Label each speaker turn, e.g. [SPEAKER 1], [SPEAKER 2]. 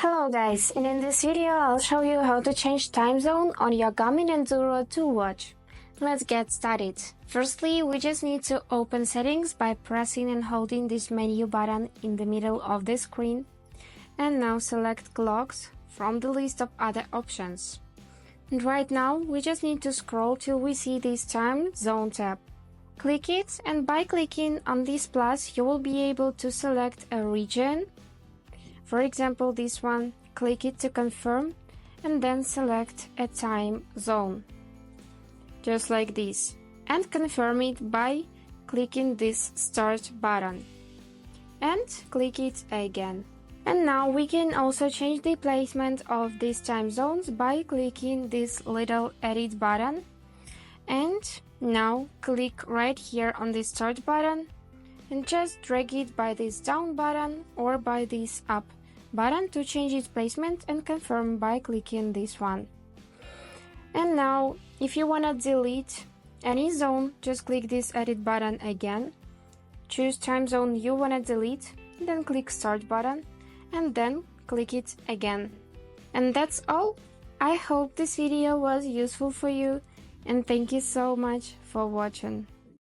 [SPEAKER 1] Hello guys, and in this video I'll show you how to change time zone on your Garmin Enduro 2 watch. Let's get started. Firstly, we just need to open settings by pressing and holding this menu button in the middle of the screen. And now select clocks from the list of other options. And right now we just need to scroll till we see this time zone tab. Click it, and by clicking on this plus you will be able to select a region. For example, this one, click it to confirm and then select a time zone. Just like this. And confirm it by clicking this start button. And click it again. And now we can also change the placement of these time zones by clicking this little edit button. And now click right here on the start button and just drag it by this down button or by this up button to change its placement and confirm by clicking this one. And now if you want to delete any zone, just click this edit button again, choose time zone you want to delete, then click start button and then click it again. And that's all. I hope this video was useful for you and thank you so much for watching.